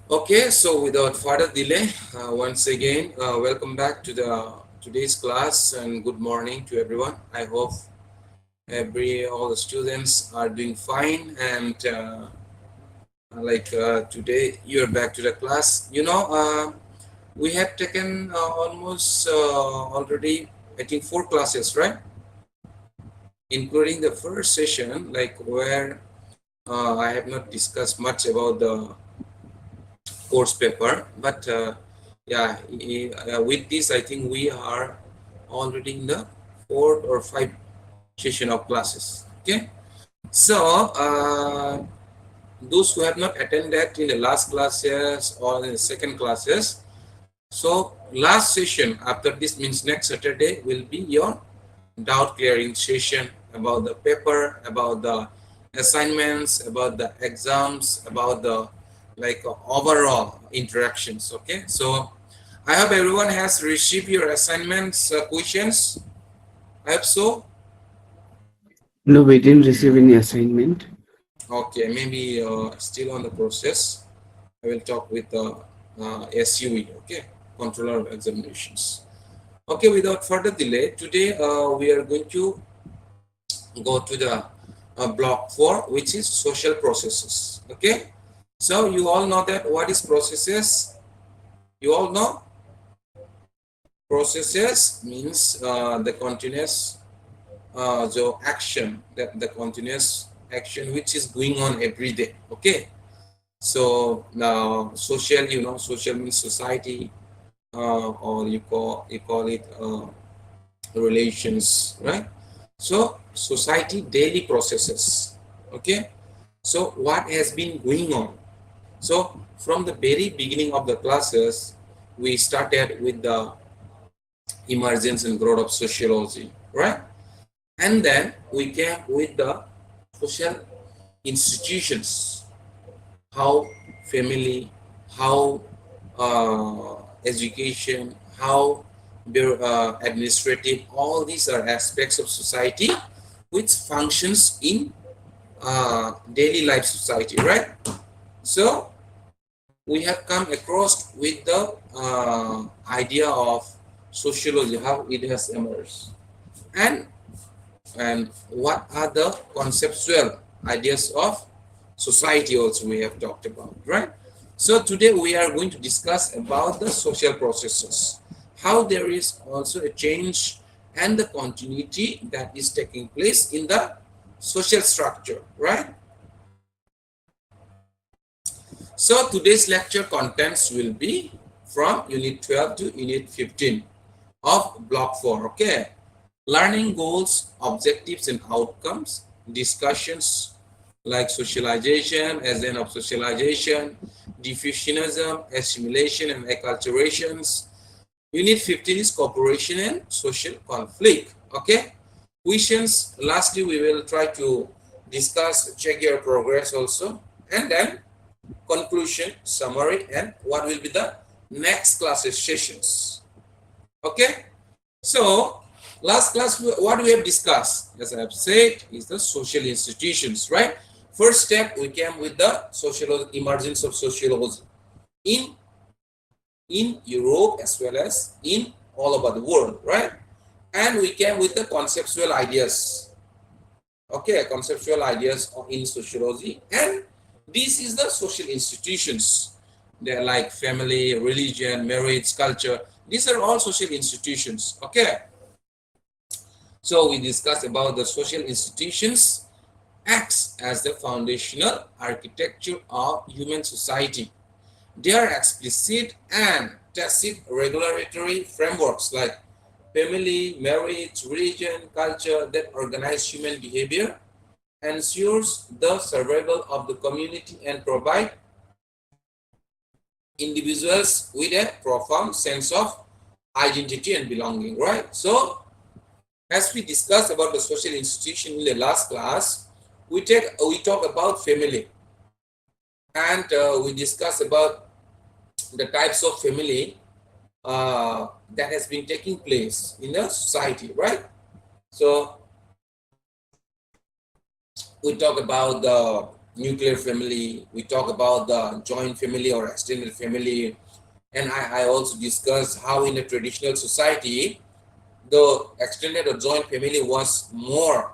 Okay, so without further delay, once again, welcome back to the today's class and good morning to everyone. I hope all the students are doing fine and today you're back to the class. We have taken almost already I think 4 classes, right? Including the first session, like where I have not discussed much about the course paper, but yeah, with this, I think we are already in the fourth or fifth session of classes. Okay, so those who have not attended in the last classes or in the second classes, so last session after this means next Saturday will be your doubt clearing session about the paper, about the assignments, about the exams, about the overall interactions. Okay, so I hope everyone has received your assignments, questions. I hope so. No, we didn't receive any assignment. Okay, maybe still on the process. I will talk with the SUE, okay, controller of examinations. Okay, without further delay, today we are going to go to the block 4, which is social processes. Okay, so you all know that what is processes. You all know processes means the continuous so action, that the continuous action which is going on every day. Okay, so now social, social means society, or you call it relations, right? So society daily processes. Okay, so what has been going on? So from the very beginning of the classes, we started with the emergence and growth of sociology, right? And then we came with the social institutions, how family, how education, how administrative, all these are aspects of society which functions in daily life society, right? So we have come across with the idea of sociology, how it has emerged, and what are the conceptual ideas of society also we have talked about, right? So today we are going to discuss about the social processes, how there is also a change and the continuity that is taking place in the social structure, right? So today's lecture contents will be from unit 12 to unit 15 of block 4. Okay, learning goals, objectives and outcomes, discussions like socialization, as in of socialization, diffusionism, assimilation and acculturations. Unit 15 is cooperation and social conflict. Okay, questions, lastly we will try to discuss, check your progress also, and then conclusion, summary, and what will be the next classes sessions. Okay, so last class what we have discussed, as I have said, is the social institutions, right? First step, we came with the emergence of sociology in Europe as well as in all over the world, right? And we came with the conceptual ideas. Okay, conceptual ideas in sociology, and this is the social institutions. They're like family, religion, marriage, culture. These are all social institutions. Okay, so we discussed about the social institutions acts as the foundational architecture of human society. They are explicit and tacit regulatory frameworks like family, marriage, religion, culture that organize human behavior, ensures the survival of the community and provide individuals with a profound sense of identity and belonging, right? So as we discussed about the social institution in the last class, we talk about family, and we discuss about the types of family that has been taking place in the society, right? So we talk about the nuclear family, we talk about the joint family or extended family, and I also discussed how in a traditional society the extended or joint family was more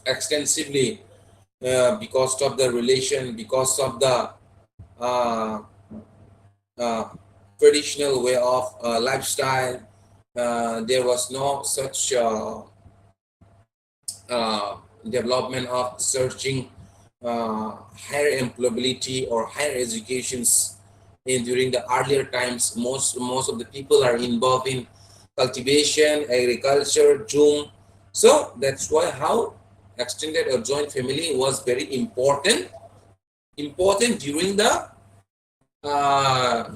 extensively because of the relation, because of the uh, uh, traditional way of lifestyle. There was no such uh, development of searching higher employability or higher educations during the earlier times. Most of the people are involved in cultivation, agriculture, doom. So that's why how extended or joint family was very important during the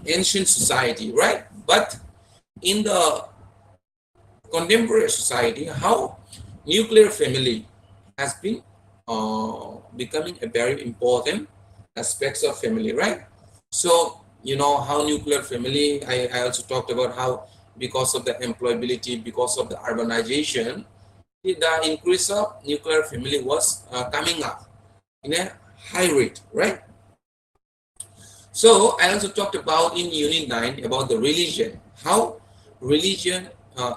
ancient society, right? But in the contemporary society, how nuclear family has been becoming a very important aspects of family, right? So you know how nuclear family, I also talked about how because of the employability, because of the urbanization, the increase of nuclear family was coming up in a high rate, right? So I also talked about in Unit 9 about the religion, how religion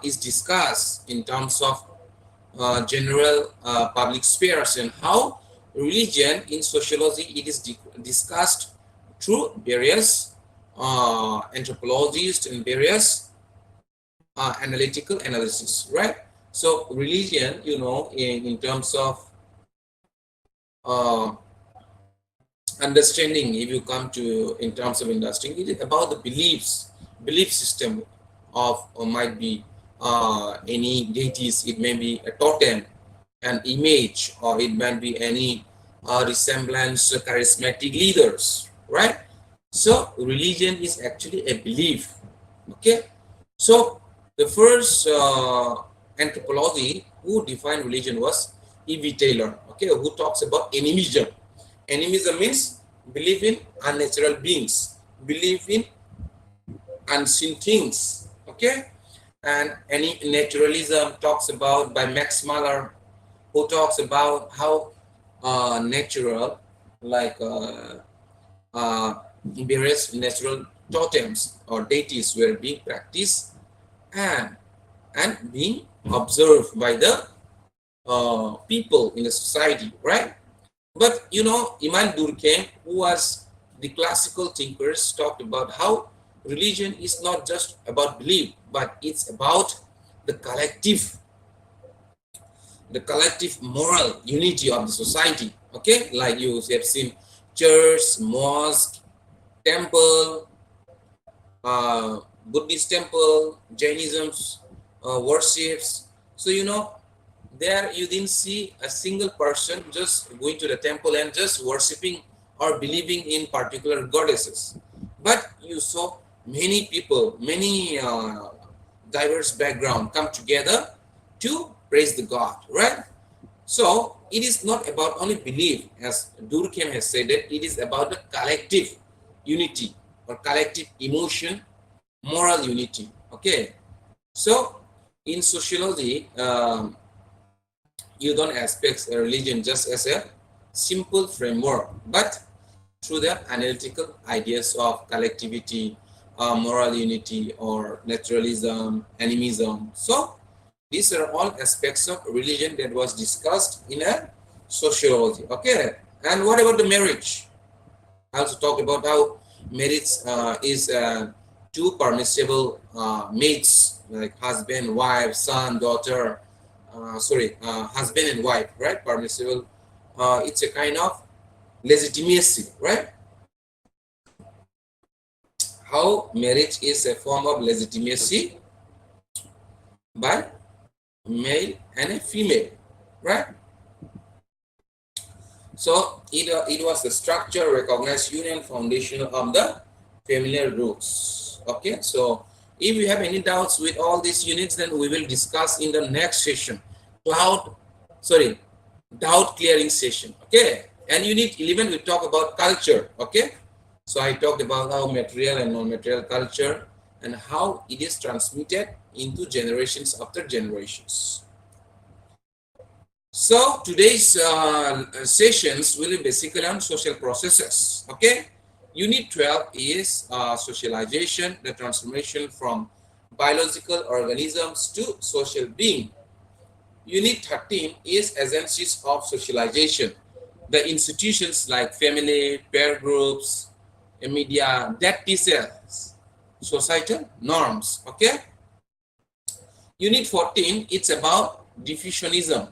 is discussed in terms of general public spheres, and how religion in sociology it is discussed through various anthropologists and various analytical analysis, right? So religion, you know, in terms of uh, understanding, if you come to in terms of understanding, it is about the belief system of, or might be any deities. It may be a totem, an image, or it might be any resemblance charismatic leaders, right? So religion is actually a belief. Okay, so the first anthropology who defined religion was E.V. Taylor, okay, who talks about animism. Animism means believe in unnatural beings, believe in unseen things, okay? And any naturalism talks about by Max Muller, who talks about how natural, like various natural totems or deities were being practiced and being observed by the people in the society, right? But you know, Imam Durkheim, who was the classical thinkers, talked about how religion is not just about belief, but it's about the collective moral unity of the society. Okay, like you have seen church, mosque, temple, uh, Buddhist temple, Jainism's worships. So you know, there you didn't see a single person just going to the temple and just worshipping or believing in particular goddesses, but you saw many people, many diverse background come together to praise the God, right? So it is not about only belief, as Durkheim has said that it is about the collective unity or collective emotion, moral unity. Okay, so in sociology, you don't expect a religion just as a simple framework, but through the analytical ideas of collectivity, moral unity, or naturalism, animism. So these are all aspects of religion that was discussed in a sociology. Okay, and what about the marriage? I also talked about how marriage is two permissible mates, like husband, wife, son, daughter. Husband and wife, right? Permissible. It's a kind of legitimacy, right? How marriage is a form of legitimacy by male and a female, right? So it was the structure, recognized union, foundation of the familiar roots. Okay, so if you have any doubts with all these units, then we will discuss in the next session. Cloud, sorry, doubt clearing session. Okay, and unit 11 we talk about culture. Okay, so I talked about how material and non-material culture and how it is transmitted into generations after generations. So today's sessions will be basically on social processes. Okay, Unit 12 is socialization, the transformation from biological organisms to social being. Unit 13 is agencies of socialization, the institutions like family, peer groups, media that teaches societal norms. Okay, Unit 14, it's about diffusionism,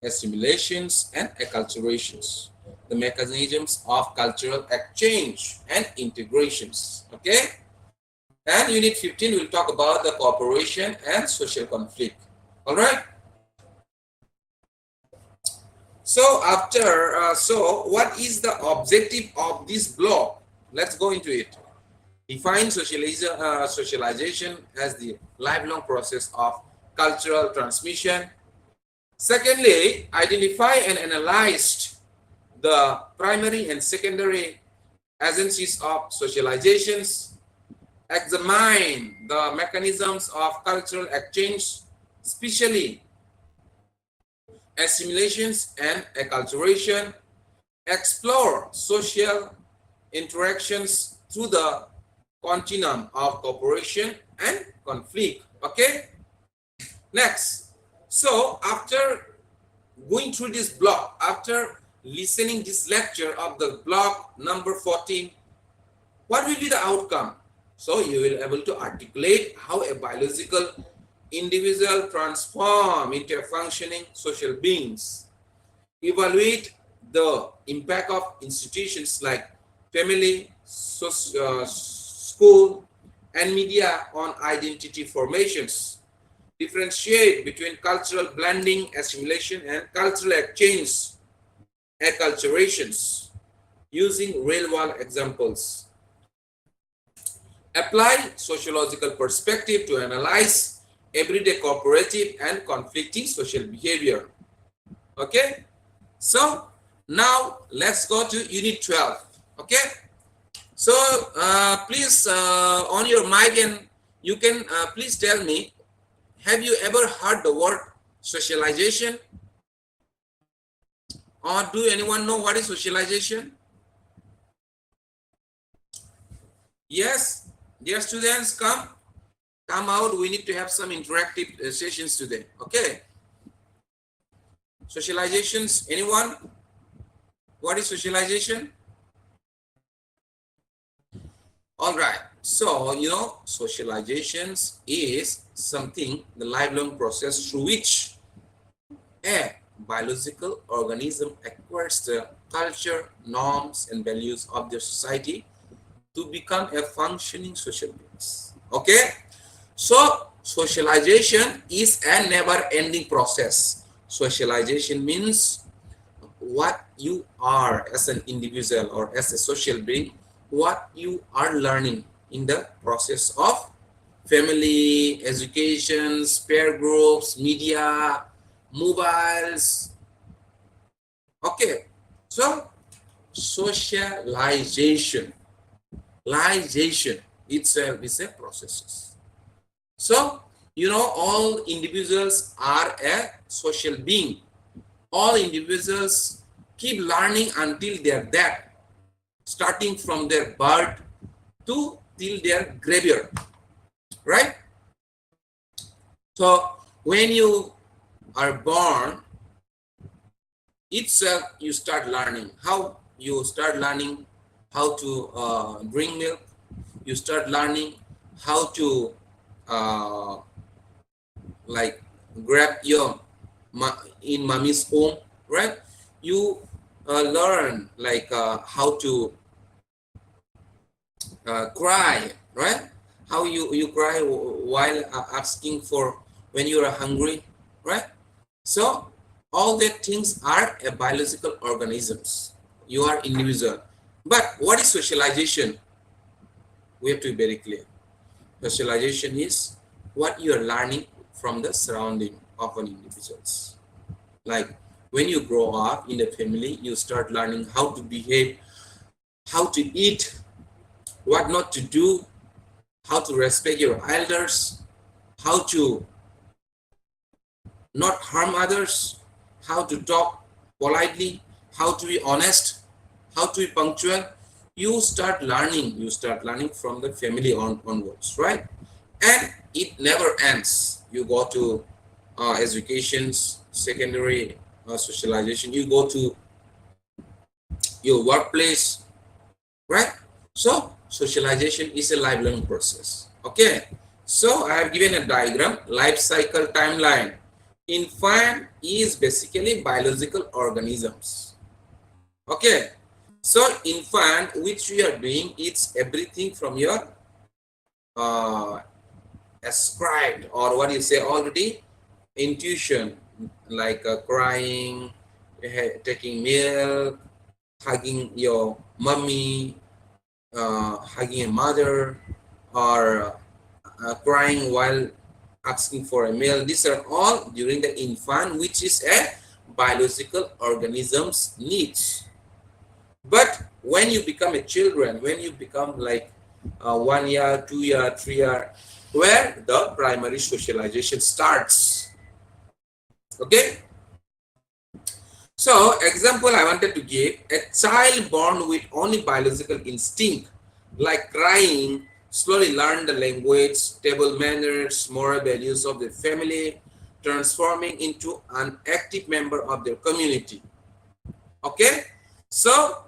assimilations and acculturations, the mechanisms of cultural exchange and integrations. Okay, and Unit 15 will talk about the cooperation and social conflict. All right. So what is the objective of this block? Let's go into it. Define socialization as the lifelong process of cultural transmission. Secondly, identify and analyze the primary and secondary agencies of socializations. Examine the mechanisms of cultural exchange, especially assimilations and acculturation. Explore social interactions through the continuum of cooperation and conflict. Okay, next. So after going through this block, after listening this lecture of the block number 14, what will be the outcome? So you will be able to articulate how a biological individual transform into a functioning social beings. Evaluate the impact of institutions like family, school, and media on identity formations. Differentiate between cultural blending, assimilation, and cultural exchange, acculturations, using real-world examples. Apply sociological perspective to analyze everyday cooperative and conflicting social behavior. Okay, so now let's go to Unit 12. Okay, so please on your mic, and you can please tell me, have you ever heard the word socialization? Or do anyone know what is socialization? Yes, dear students, come out. We need to have some interactive sessions today. Okay. Socializations, anyone? What is socialization? All right. So, socializations is something, the lifelong process through which a biological organism acquires the culture, norms, and values of their society to become a functioning social beings. Okay? So, socialization is a never-ending process. Socialization means what you are as an individual or as a social being, what you are learning in the process of family, education, peer groups, media, mobiles. Okay, so socialization itself is a process. So, all individuals are a social being. All individuals keep learning until their death, starting from their birth to till their graveyard, right? So when you are born itself, you start learning how to drink milk. You start learning how to like grab your in mommy's home, right? You learn like how to cry, right? How you cry while asking for when you are hungry, right? So all that things are a biological organisms. You are individual. But what is socialization? We have to be very clear. Socialization is what you are learning from the surrounding of an individuals. Like when you grow up in the family, you start learning how to behave, how to eat, what not to do, how to respect your elders, how to not harm others, how to talk politely, how to be honest, how to be punctual. You start learning from the family onwards, right? And it never ends. You go to educations, secondary socialization, you go to your workplace, right? So socialization is a lifelong process. Okay, so I have given a diagram, life cycle timeline. Infant is basically biological organisms. Okay, so infant, which we are doing, it's everything from your uh, ascribed, or what you say already, intuition, like crying, taking milk, hugging your mummy, hugging a mother, or crying while asking for a meal. These are all during the infant, which is a biological organism's needs. But when you become a children, when you become like 1 year, 2 year, 3 year, where the primary socialization starts. Okay. So example I wanted to give, a child born with only biological instinct like crying slowly learn the language, table manners, moral values of the family, transforming into an active member of their community. Okay, so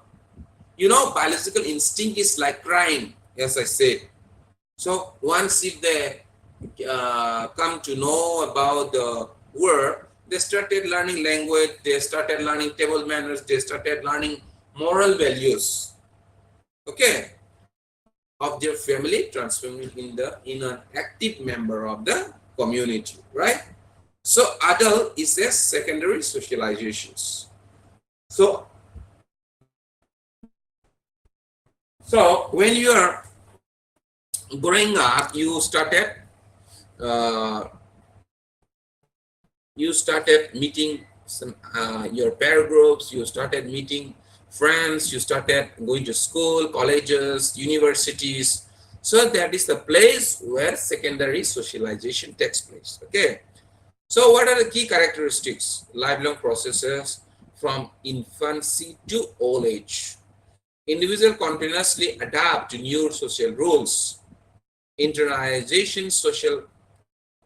biological instinct is like crying, as I said. So once if they come to know about the word, they started learning language, they started learning table manners, they started learning moral values, okay, of their family, transforming in an active member of the community, right? So adult is a secondary socializations. So when you are growing up, you started meeting some your peer groups, you started meeting friends, you started going to school, colleges, universities. So that is the place where secondary socialization takes place. Okay, so what are the key characteristics? Lifelong processes from infancy to old age. Individuals continuously adapt to new social rules. Internalization,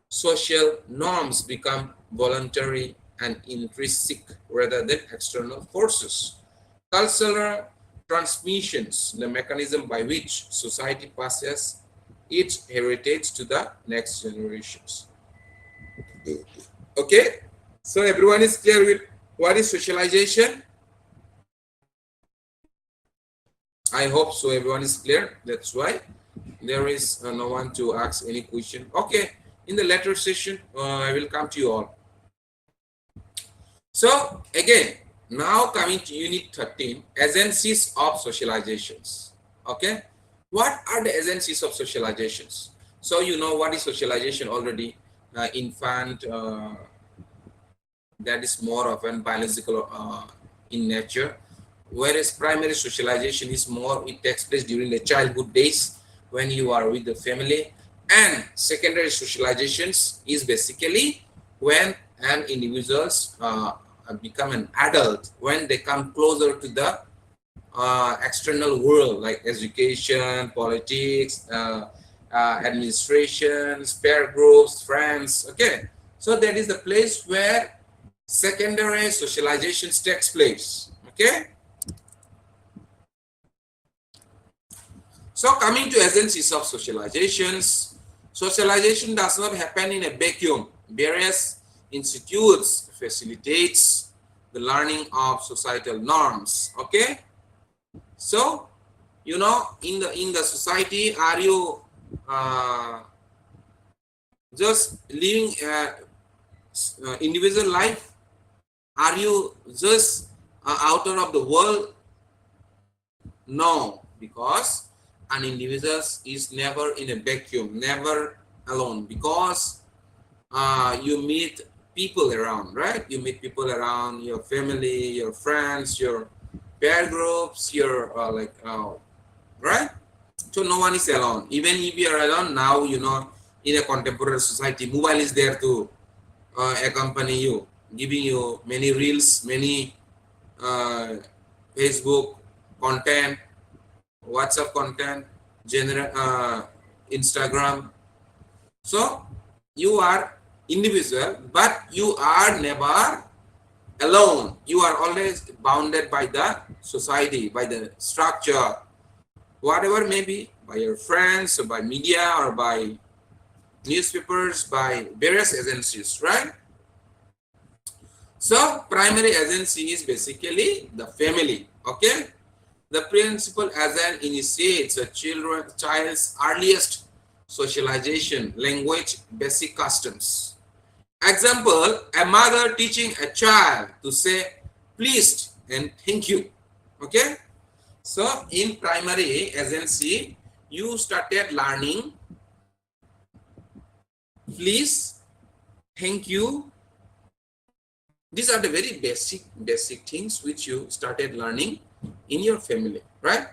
social norms become voluntary and intrinsic rather than external forces. Cultural transmissions, the mechanism by which society passes its heritage to the next generations. Okay, so everyone is clear with what is socialization? I hope so. Everyone is clear. That's why there is no one to ask any question. Okay, in the later session, I will come to you all. So again, now coming to unit 13, agencies of socializations. Okay, what are the agencies of socializations? So you know what is socialization already. Infant, that is more often biological in nature, whereas primary socialization is more, it takes place during the childhood days when you are with the family, and secondary socializations is basically when an individuals become an adult, when they come closer to the external world like education, politics, administrations, peer groups, friends. Okay, so that is the place where secondary socializations takes place. Okay, so coming to agencies of socializations, socialization does not happen in a vacuum. Various institutes facilitates the learning of societal norms. Okay, so in the society, are you just living individual life? Are you just outer of the world? No, because an individual is never in a vacuum, never alone, because you meet people around, right? You meet people around, your family, your friends, your peer groups, your right? So no one is alone. Even if you are alone now, in a contemporary society, mobile is there to accompany you. giving you many reels, many uh, Facebook content, WhatsApp content, Instagram. So you are individual, but you are never alone. You are always bounded by the society, by the structure, whatever may be, by your friends, or by media, or by newspapers, by various agencies, right? So primary agency is basically the family, okay? The principal agent initiates a child's earliest socialization, language, basic customs. Example, a mother teaching a child to say pleased and thank you, okay? So in primary agency, you started learning please, thank you. These are the very basic things which you started learning in your family, right?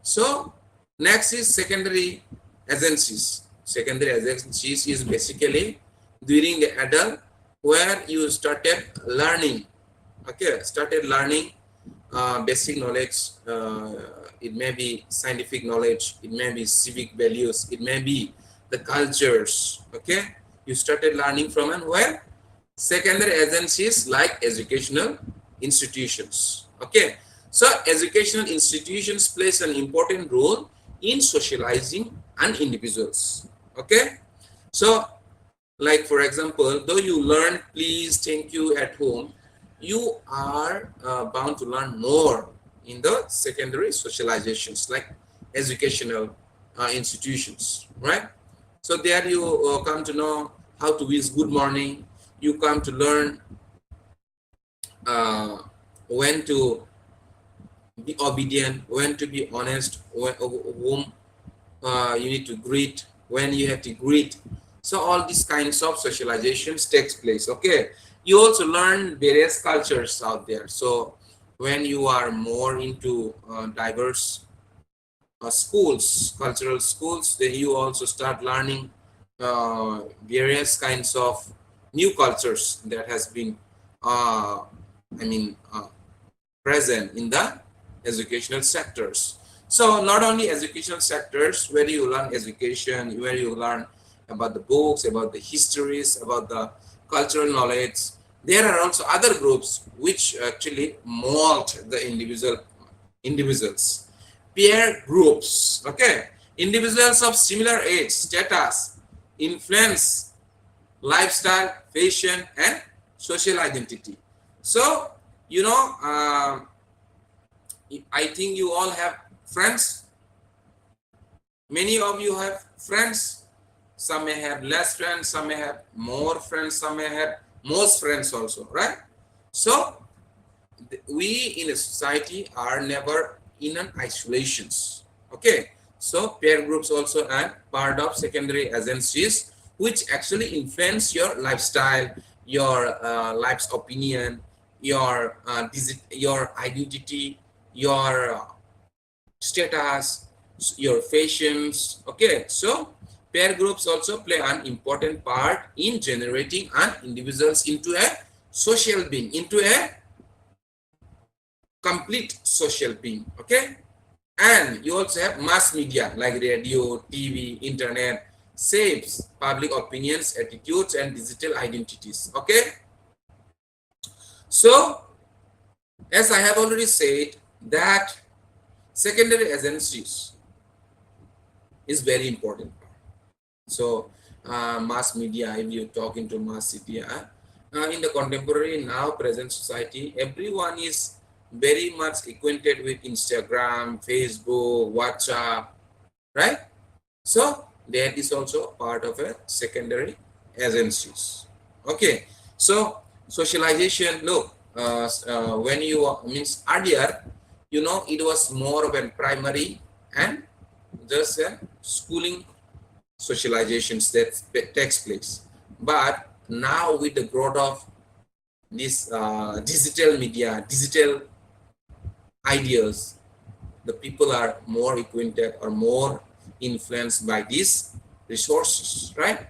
So next is secondary agencies. Secondary agencies is basically during the adult where you started learning, okay, started learning basic knowledge. It may be scientific knowledge, it may be civic values, it may be the cultures, okay? You started learning from and where? Secondary agencies like educational institutions, okay? So educational institutions plays an important role in socializing an individuals, okay? So like for example, though you learn please, thank you at home, you are bound to learn more in the secondary socializations like educational institutions, right? So there you come to know how to wish good morning. You come to learn uh, when to be obedient, when to be honest, whom you need to greet, when you have to greet. So all these kinds of socializations takes place, okay? You also learn various cultures out there. So when you are more into diverse schools, cultural schools, then you also start learning various kinds of new cultures that has been I mean present in the educational sectors. So not only educational sectors where you learn education, where you learn about the books, about the histories, about the cultural knowledge, there are also other groups which actually mold the individuals. Peer groups, okay? Individuals of similar age, status, influence, lifestyle, fashion, and social identity. So, you know, I think you all have friends. Many of you have friends. Some may have less friends, some may have more friends, some may have most friends also, right? So we in a society are never in an isolations, okay? So peer groups also are part of secondary agencies which actually influence your lifestyle, your life's opinion, your identity, your status, your fashions, okay? So peer groups also play an important part in generating an individuals into a social being, into a complete social being, okay? And you also have mass media like radio, TV, internet, shapes public opinions, attitudes, and digital identities, okay? So as I have already said that secondary agencies is very important. So mass media, if you talk into mass media, in the contemporary now present society, everyone is very much acquainted with Instagram, Facebook, WhatsApp, right? So that is also part of a secondary agencies. Okay, so socialization. Look, when you means earlier, you know, it was more of a primary and just a schooling socializations that takes place. But now with the growth of this digital media, digital ideas, the people are more acquainted or more influenced by these resources, right?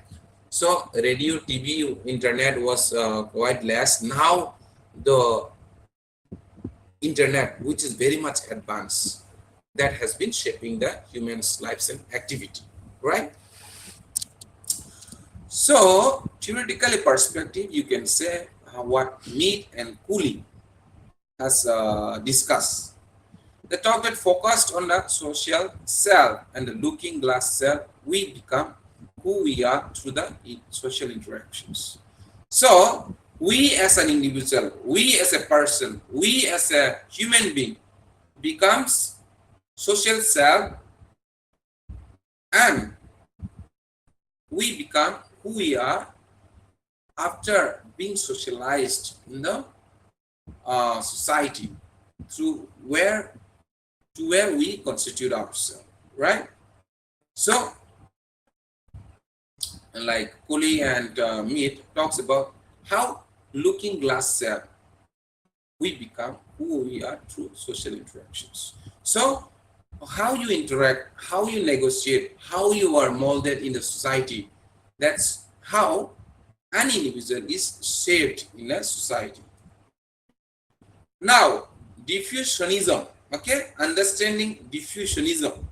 So radio, TV, internet was quite less. Now the internet, which is very much advanced, that has been shaping the human's lives and activity, right? So theoretically perspective, you can say what Mead and Cooley has discussed. The topic focused on the social self and the looking glass self. We become who we are through the social interactions. So we as an individual, we as a person, we as a human being becomes social self, and we become who we are after being socialized in the society through where we constitute ourselves, right? So like Cooley and Mead talks about how looking glass self we become who we are through social interactions. So how you interact, how you negotiate, how you are molded in the society, that's how an individual is shaped in a society. Now, diffusionism, okay, understanding diffusionism.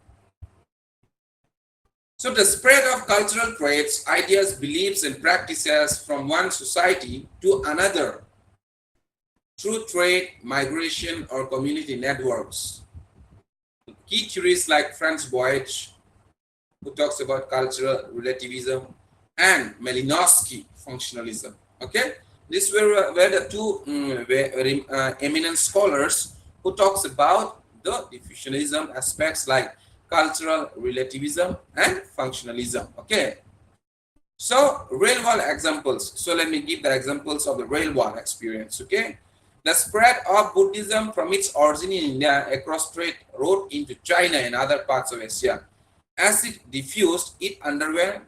So the spread of cultural traits, ideas, beliefs, and practices from one society to another through trade, migration, or community networks. Key theories like Franz Boych, who talks about cultural relativism, and Malinowski functionalism. Okay, these were the two eminent scholars who talks about the diffusionism aspects like cultural relativism and functionalism. Okay, so real world examples. So let me give the examples of the real world experience. Okay, the spread of Buddhism from its origin in India across trade route into China and other parts of Asia. As it diffused, it underwent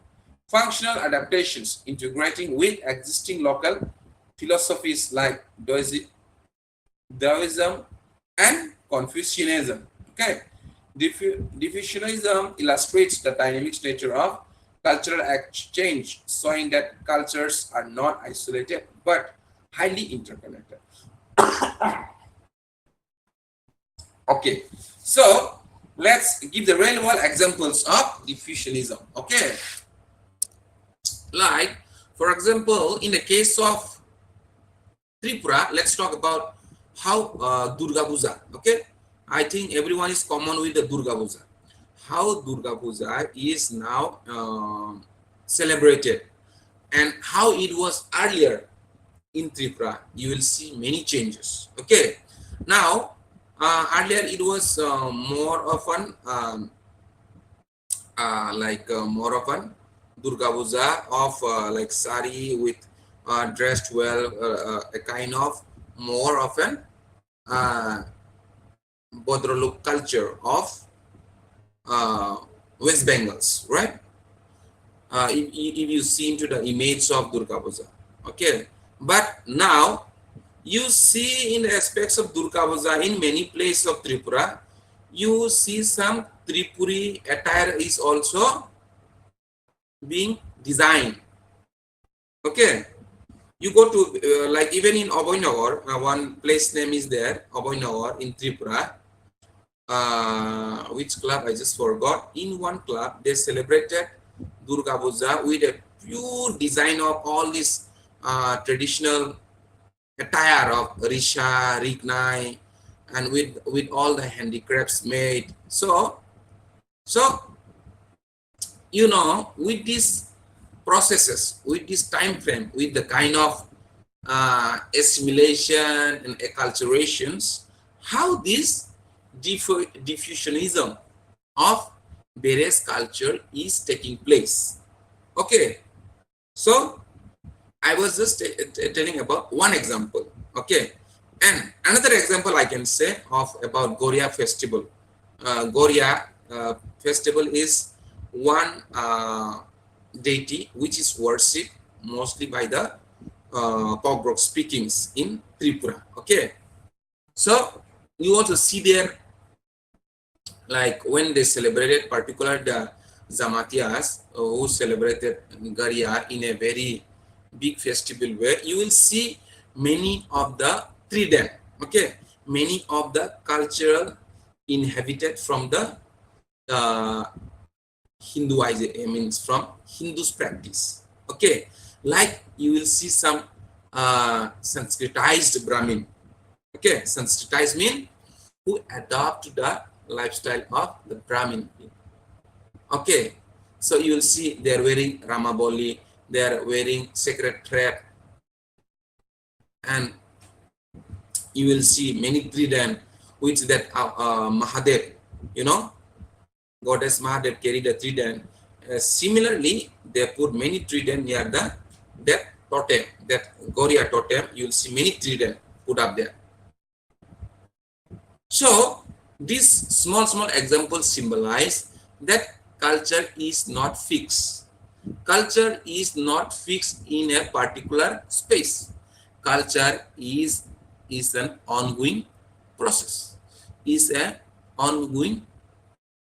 functional adaptations, integrating with existing local philosophies like Taoism and Confucianism. Okay, diffusionism illustrates the dynamic nature of cultural exchange, showing that cultures are not isolated but highly interconnected. Okay, so let's give the real world examples of diffusionism. Okay, like for example, in the case of Tripura, let's talk about how Durga Puja. Okay, I think everyone is common with the Durga Puja. How Durga Puja is now celebrated and how it was earlier in Tripura. You will see many changes. Okay, now earlier it was more often more often Durga Puja of like sari with dressed well, a kind of more often Bodroluk culture of West Bengals, right? If you see into the image of Durga Puja, okay. But now you see in the aspects of Durga Puja in many places of Tripura, you see some Tripuri attire is also being designed. Okay, you go to like even in Aboynagar, one place name is there, Aboynagar in Tripura. Which club I just forgot. In one club, they celebrated Durga Puja with a pure design of all this traditional attire of Risha, Rignai, and with all the handicrafts made. So you know, with these processes, with this time frame, with the kind of assimilation and acculturations, how this diffusionism of various culture is taking place. Okay, so I was just telling about one example. Okay, and another example I can say of about Goria festival. Goria festival is one deity which is worshipped mostly by the Pogrok speakings in Tripura. Okay, so you also see there, like when they celebrated particular the Zamatiyas who celebrated Garia in a very big festival way, you will see many of the trident, okay, many of the cultural inhabited from the uh, Hinduism, means from Hindu's practice, okay, like you will see some Sanskritized Brahmin, okay, Sanskritized mean who adopt the lifestyle of the Brahmin, okay, so you will see they are wearing Ramaboli, they are wearing sacred thread, and you will see many trident which that Mahadev, you know, goddess Mahadev carried a trident. Similarly, they put many trident near the that totem, that Goria totem. You will see many trident put up there. So these small examples symbolize that culture is not fixed. Culture is not fixed in a particular space. Culture is an ongoing process. Is an ongoing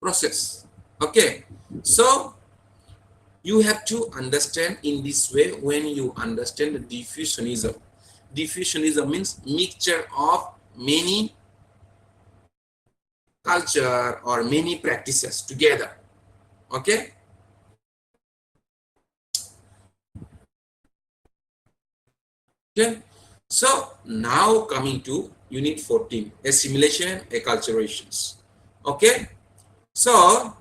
process. Okay. So you have to understand in this way when you understand the diffusionism. Diffusionism means mixture of many culture or many practices together. Okay. Okay. So now coming to unit 14, assimilation and acculturations. Okay. So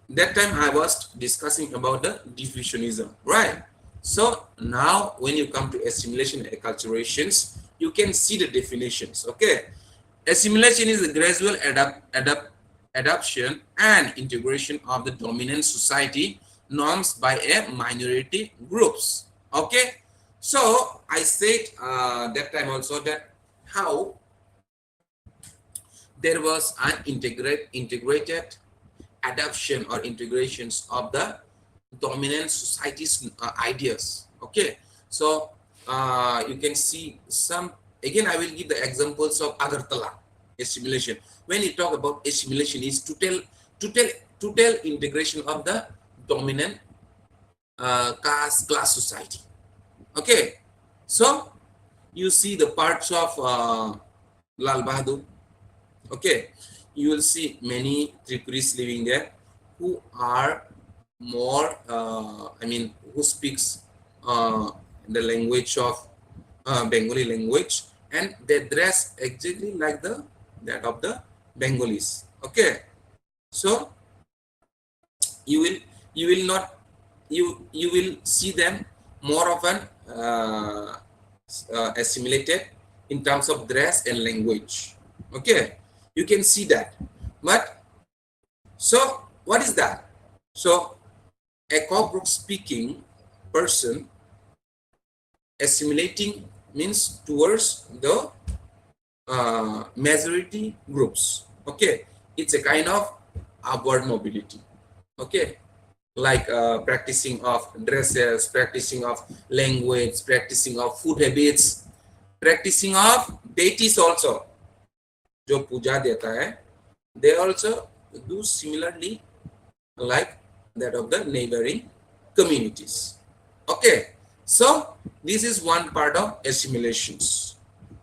that time I was discussing about the diffusionism, right? So now when you come to assimilation and acculturations, you can see the definitions. Okay. Assimilation is the gradual adoption and integration of the dominant society norms by a minority groups. Okay. So I said that time also that how there was an integrated adoption or integrations of the dominant society's ideas. Okay. So you can see some, again I will give the examples of Agartala assimilation. When you talk about assimilation is total integration of the dominant class society. Okay. So you see the parts of Lal Bahadur. Okay, you will see many Tripuris living there who are more, who speaks the language of Bengali language, and they dress exactly like that of the Bengalis. Okay, so you will not you will see them more often assimilated in terms of dress and language. Okay, you can see that. But so what is that? So a Cockbrook speaking person assimilating means towards the majority groups. Okay, it's a kind of upward mobility. Okay, like practicing of dresses, practicing of language, practicing of food habits, practicing of deities also. जो पूजा देता है, they also do similarly like that of the neighboring communities. Okay, so this is one part of assimilations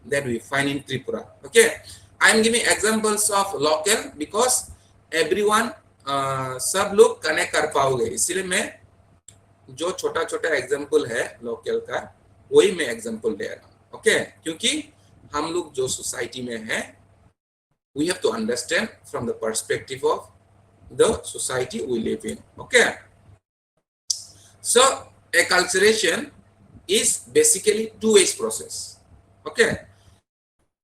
that we find in Tripura. Okay, I am giving examples of local because everyone सब लोग connect कर पाओगे, इसलिए मैं जो छोटा छोटा example है लोकल का वही मैं एग्जाम्पल दे रहा हूँ. ओके, क्योंकि हम लोग जो सोसाइटी में है, we have to understand from the perspective of the society we live in. Okay, so acculturation is basically two-way process. Okay,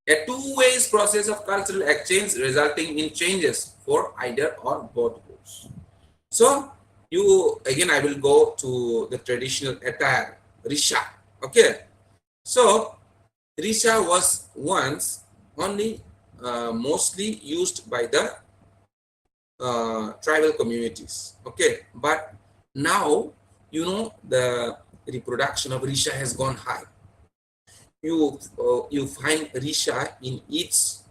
a two-way process of cultural exchange resulting in changes for either or both groups. So you again, I will go to the traditional attire, Risha. Okay, so Risha was once only mostly used by the tribal communities. Okay, but now you know the reproduction of Risha has gone high. You find Risha in each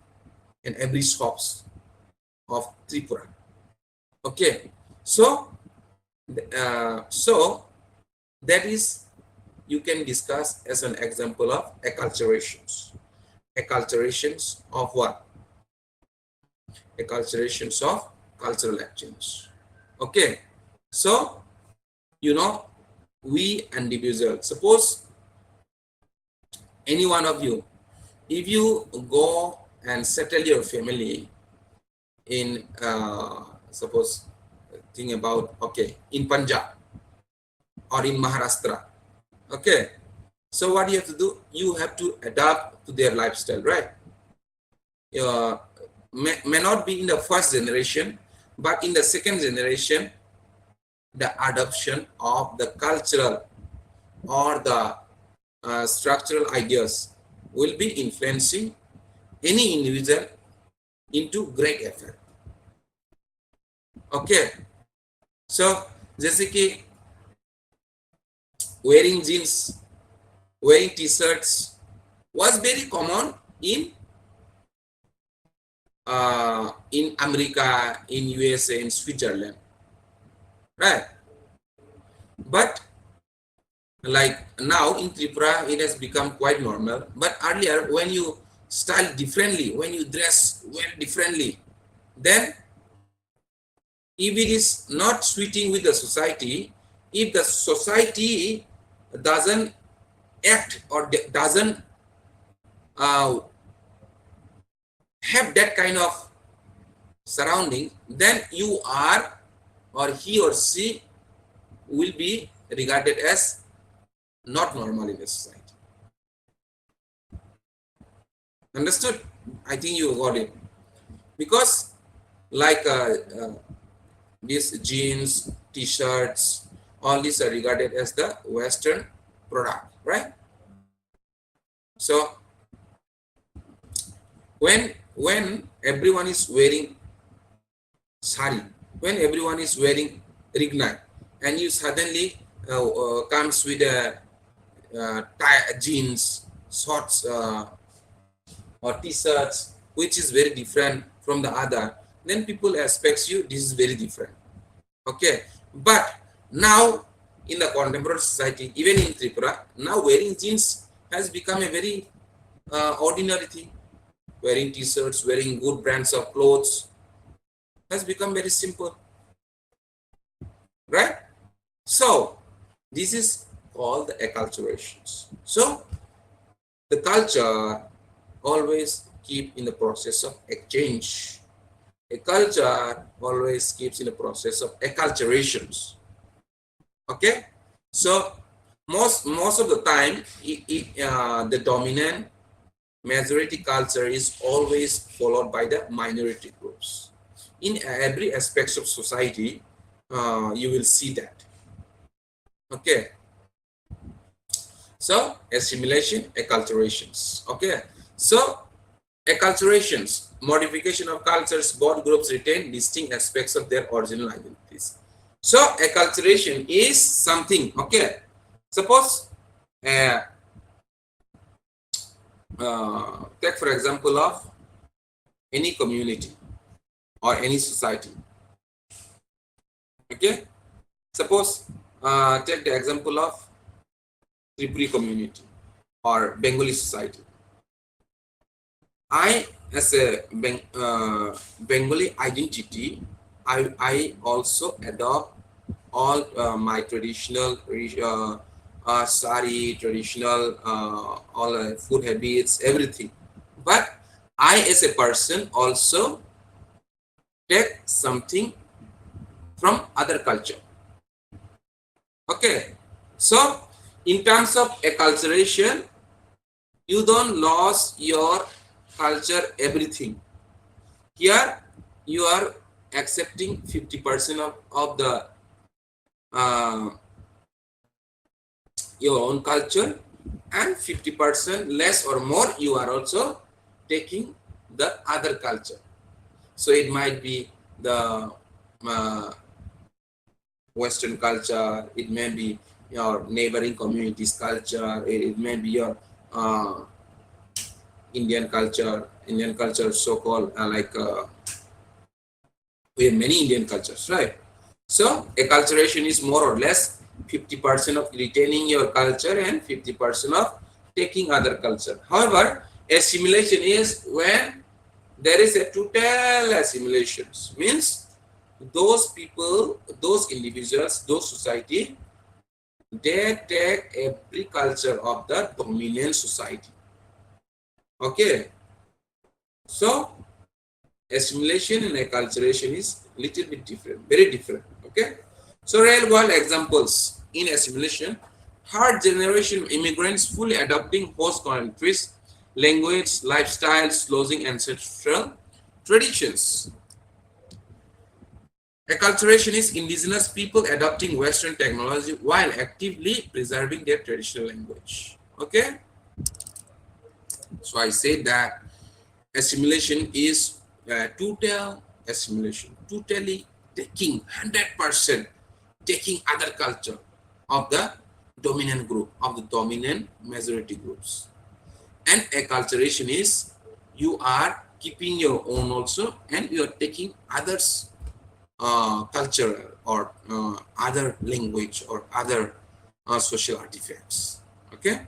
and every shops of Tripura. Okay, so so that is you can discuss as an example of acculturations. Acculturations of what? Acculturations of cultural exchange. Okay, so you know, we individuals, suppose any one of you, if you go and settle your family in suppose think about, okay, in Punjab or in Maharashtra, okay, so what you have to do, you have to adapt to their lifestyle, right? uh, may not be in the first generation, but in the second generation, the adoption of the cultural or the structural ideas will be influencing any individual into great effect. Okay, so जैसे कि wearing jeans, wearing t-shirts was very common in America, in USA, in Switzerland, right? But like now in Tripura, it has become quite normal. But earlier, when you style differently, when you dress well differently, then if it is not suiting with the society, if the society doesn't act or doesn't uh, have that kind of surrounding, then you are, or he or she will be regarded as not normal in the society. Understood? I think you got it. Because like these jeans, t-shirts, all these are regarded as the Western product, right? So when everyone is wearing sari, when everyone is wearing rignai, and you suddenly comes with a jeans, shorts, or t-shirts, which is very different from the other, then people expect you this is very different. Okay, but now in the contemporary society, even in Tripura, now wearing jeans has become a very ordinary thing. Wearing t-shirts, wearing good brands of clothes has become very simple, right? So this is called the acculturations. So the culture always keep in the process of exchange. A culture always keeps in the process of acculturations. Okay, so most of the time, the dominant majority culture is always followed by the minority groups. In every aspect of society, you will see that. Okay, so assimilation, acculturations. Okay, so acculturations, modification of cultures, both groups retain distinct aspects of their original identities. So acculturation is something, okay, suppose take for example of any community or any society, okay, suppose take the example of Tripuri community or Bengali society. I, as a Bengali identity, I also adopt all my traditional sari, traditional all food habits, everything. But I, as a person, also take something from other culture. Okay, so in terms of acculturation, you don't lose your culture, everything. Here, you are accepting 50% of the your own culture, and 50% less or more you are also taking the other culture. So it might be the Western culture, it may be your neighboring communities culture, it may be your Indian culture so-called We have many Indian cultures, right? So acculturation is more or less 50% of retaining your culture and 50% of taking other culture. However, assimilation is when there is a total assimilation, means those people, those individuals, those society, they take every culture of the dominant society. Okay, so assimilation and acculturation is little bit different, very different. Okay, so real world examples in assimilation: third generation immigrants fully adopting host countries, language, lifestyles, losing ancestral traditions. Acculturation is indigenous people adopting Western technology while actively preserving their traditional language. Okay, so I say that assimilation is total assimilation, totally taking 100%, taking other culture of the dominant group, of the dominant majority groups. And acculturation is you are keeping your own also, and you are taking others culture or other language or other social artifacts. Okay,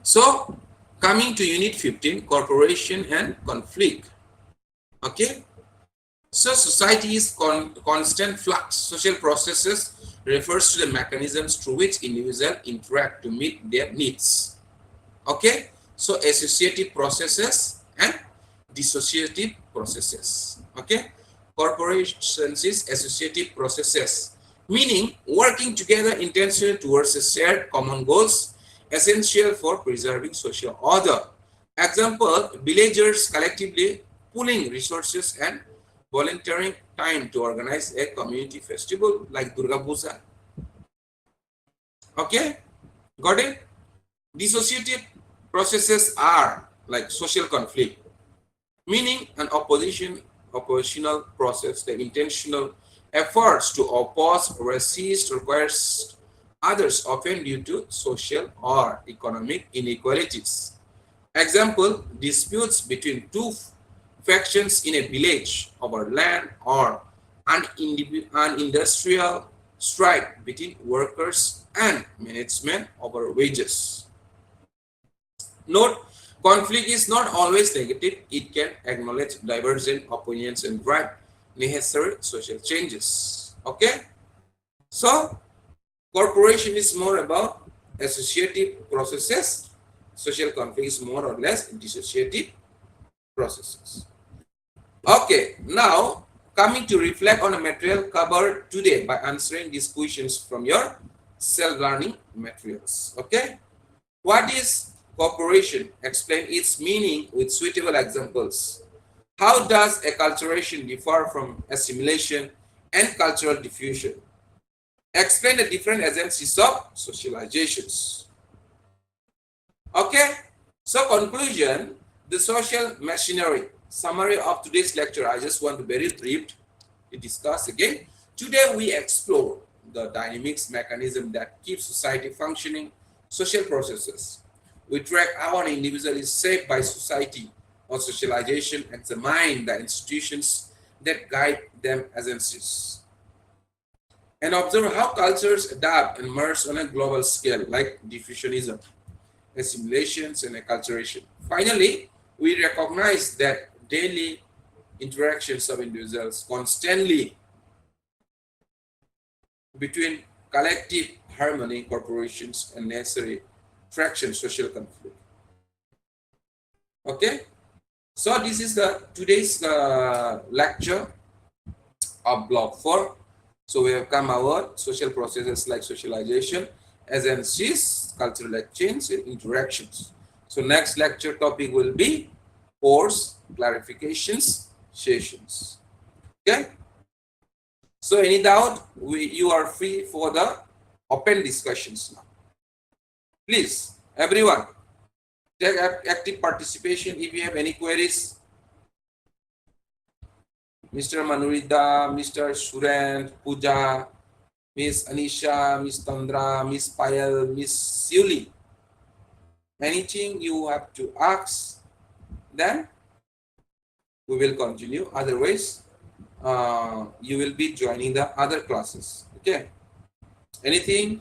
so coming to unit 15, corporation and conflict. Okay, so society is constant flux. Social processes refers to the mechanisms through which individuals interact to meet their needs. Okay, so associative processes and dissociative processes. Okay, corporations is associative processes, meaning working together intentionally towards a shared common goals essential for preserving social order. Example: villagers collectively pooling resources and volunteering time to organize a community festival like Durga Puja. Okay, got it? Dissociative processes are like social conflict, meaning an oppositional process, the intentional efforts to oppose, resist, requires others, often due to social or economic inequalities. Example: disputes between two factions in a village over land, or an industrial strike between workers and management over wages. Note, conflict is not always negative. It can acknowledge divergent opinions and drive necessary social changes. Okay? So, corporation is more about associative processes. Social conflict is more or less dissociative processes. Okay, now coming to reflect on the material covered today by answering these questions from your self-learning materials. Okay? What is cooperation? Explain its meaning with suitable examples. How does acculturation differ from assimilation and cultural diffusion? Explain the different agencies of socializations. Okay, so conclusion, the social machinery. Summary of today's lecture, I just want to very brief to discuss again. Today we explore the dynamics mechanism that keeps society functioning, social processes. We track how an individual is shaped by society or socialization, examine the institutions that guide them agencies, and observe how cultures adapt and merge on a global scale, like diffusionism, assimilations, and acculturation. Finally, we recognize that daily interactions of individuals constantly between collective harmony, corporations, and necessary fraction social conflict. Okay, so this is the today's lecture of block 4. So we have come about social processes like socialization, agencies, cultural exchange, and interactions. So next lecture topic will be course clarifications sessions. Okay, so any doubt, you are free for the open discussions now. Please, everyone, take active participation. If you have any queries, Mr. Manurida, Mr. Suren, Pooja, Miss Anisha, Miss Tandra, Miss Payal, Miss Yuli, anything you have to ask, then we will continue. Otherwise, you will be joining the other classes. Okay. Anything?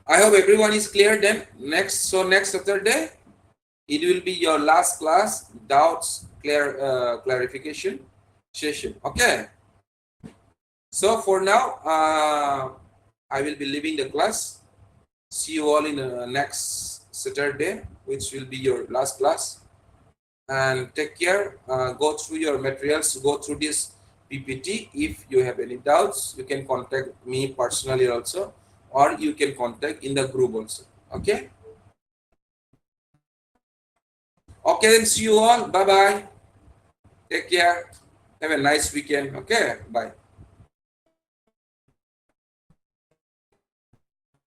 I hope everyone is clear. Then next Saturday, it will be your last class, doubts clarification session. Okay. So for now, I will be leaving the class. See you all in next Saturday, which will be your last class. And take care. Go through your materials. Go through this PPT. If you have any doubts, you can contact me personally also, or you can contact in the group also. Okay. Okay, then see you all. Bye bye. Take care. Have a nice weekend. Okay. Bye.